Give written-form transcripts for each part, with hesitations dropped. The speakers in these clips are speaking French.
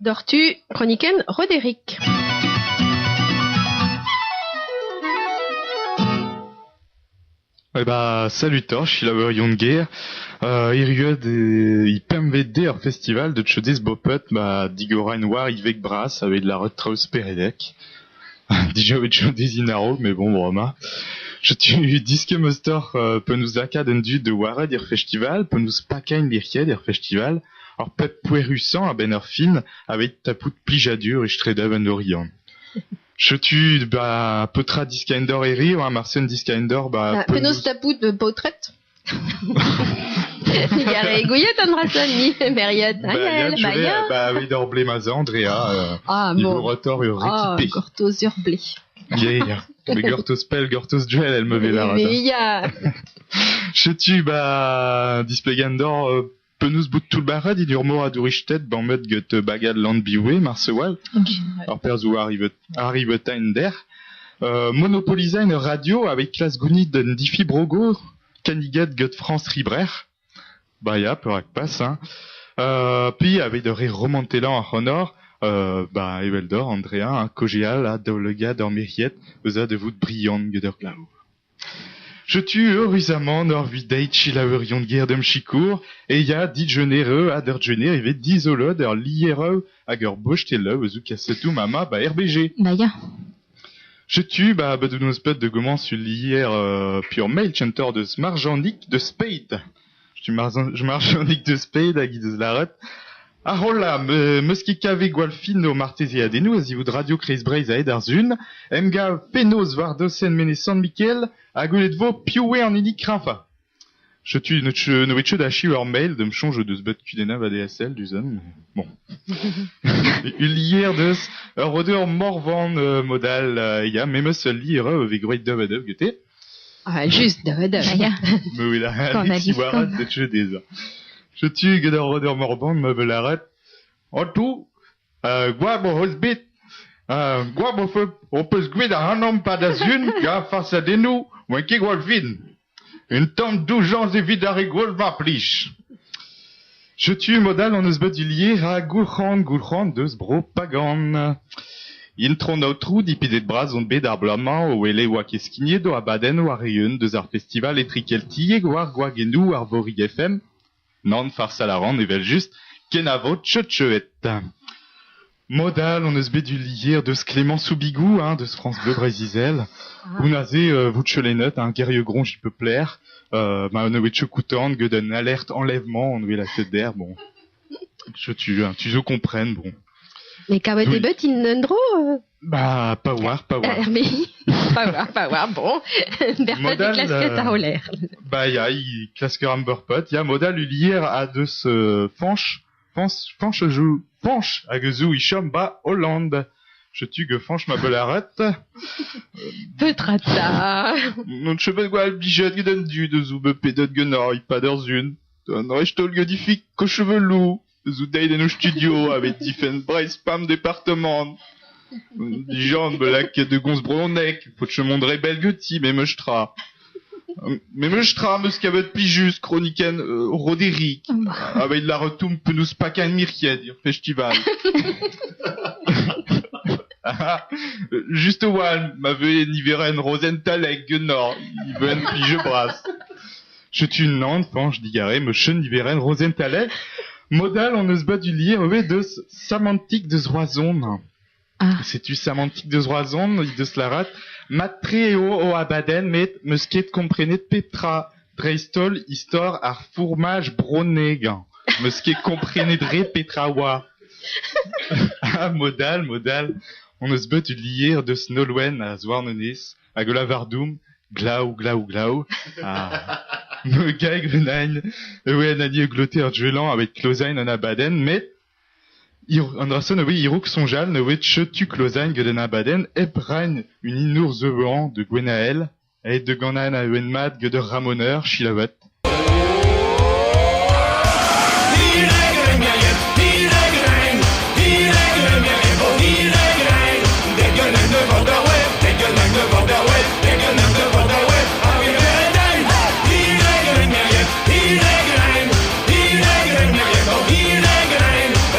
Dortu, chroniquen Roderick. Salut Torch, il a Jongeer. I PMVD festival de Tchedis Bopet, Digorain War, Yvek Brass, avec de la Retraus Peredek. Déjà, avec Tchedis Inaro, mais bon, vraiment. Je tue Disque Muster, peut nous accadendu de Wara dir festival, peut nous Pakain Birkier dir festival. Alors, Pep Puerussan, à Benerfin, avec Tapout Plijadur et Streda Van Orion. Je tue, Potra Discainder Eri, ou un Marcien Discainder, Penos Tapout de Potret. Yare Gouillet, Andrason, ni Meriot, Ayel, Maya. Oui, d'Orblé Maza, Andrea, il vous rotor rééquipé. Gortos Urblé. Yeah. Mais Gortos Pell, Gortos Duel, elle me veut la rada. Je tue, Displegandor, Penus bout tout le barad, il dure mort à Durichtet, Bammet get bagad land biwe, Marsewal. Alors, Perzu arrive Tinder. Monopolisa une radio avec classe Gouni d'un Diffi Brogo, Canigat get France Ribrer. Peurak passe, hein. Puis, avec de remonter là en honor, Eveldor, Andrea, Kogéal, Daulega, Dormiriet, Eza de vous de brillant, Gederglau. Je tue heureusement Norvideit Chilawerion de guerre de Mchikour, et ya dit généreux à der généreux, il va d'isolode, der liereux, à gueur bouche, t'es là, ozu cassetou, mama, RBG. Je tue, de nos spots de gommans sur l'hier, pure mail chanter de Smarjandic de Spade. Je Marjandic de Spade, à guide de la rette. Ah, hola, Muskikave Gualfin au Martésia Adenu, Azivou de Radio Chris Braze à Ederzun, Emga Penos Vardosen Mene San Michael, à Goletvo Pioué en Idi Krafa. Je tue Novetche d'Achi ou mail de Mchonge de Sbut Kudena VDSL du Zon. Bon. Ulier de Rodeur Morvan modal, ya, même seul lire, avec Great Dove Gete. Juste Dove. Mais oui, là, Alexis Warat de Tchedeza. Je tue Gedor Rodeur Morban, me veut l'arrête. En tout, Guabo Holzbit, Guabo Feu, on peut se guider à un homme pas d'azune, gars face à des nous, ou un Kigolfin. Une tente 12 gens et vide à rigole va pliche. Je tue modal en usbedilier à Gulchan de Sbro Pagan. Intron d'autrou d'ipide de bras on bed arblement ou ele wakeskinier do abaden ou ariun de zar festival et trikelti et guar guagenu arvori FM. Non farce à la rande et vel juste kenavo tchotchouet. Modal on usbedulier de ce Clément Soubigou, de ce France Bleu Brésil. Vous nazez, vous tchelenot, un guerrier gron j'y peux plaire. On a coutant, que d'un alerte enlèvement, on a la tête d'air, bon. Je tue, tu zo comprenne, bon. Mais Kawet et But, il n'endro, pas voir. RBI. Pas voir, bon. Bertot et Clasquette à Olaire. Il clasque Ramberpot, Modal Ulier à de ce fanche à Gezou, Isham, Hollande. Je tue que fanche ma belarette. Peut-être Non, je sais pas quoi, bijet, que donne du, de zoube, pédot, guenor, pas d'erzune. Non, je te le godifique, que chevelou. Zoudei de nos studios, avec Diffen Bryce, Pam département. Dijon, belak, de Gonsbronec, faut que je mondrai belgeti, mais meuchtra. Mais meuchtra, meuscavet plijus, chroniquen, Roderick. Avec de la retoum, penus pacan mirkied, dire festival. Juste Wal, m'avait niveren Rosentalek, Guenor, il veut un pige brasse. Je tue une nante, fange digaré, me chen niveren Rosentalek. Modal, on ne se bat du lier, de Samantique de Zroison. C'est-tu Samantique de Zroison, de Slarat, Matréo o abaden, mais mesquet comprenez Petra, Dreistol, Histor, ar fourmage broneg. Mesquet comprenez Dre Petrawa. Modal. On ne se bat du lier de Snolwen à Zwarnenis, à Golavardum, Glau. Me gag Grenagne, Nani Gloté Arjuelan avec Closain en Abaden, mais Andrason, Hirouk Sonjal, Chetu Closain Geden Abaden, Ebrain, une inour zevan de Gwenaël, et de Ganan à Wenmad, de Ramoneur, Chilavat.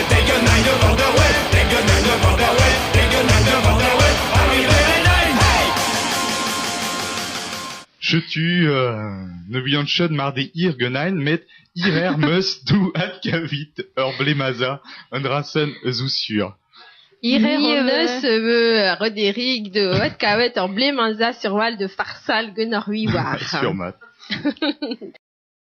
Take a night over the web. Je tue, ne bianchon mar de ir genain, met irer meus du at kavit, ur blemaza, un rasen eus sûr. Irer on eus Roderick de at kavet ur blemaza sur wal de farsal genor war. Sur mat.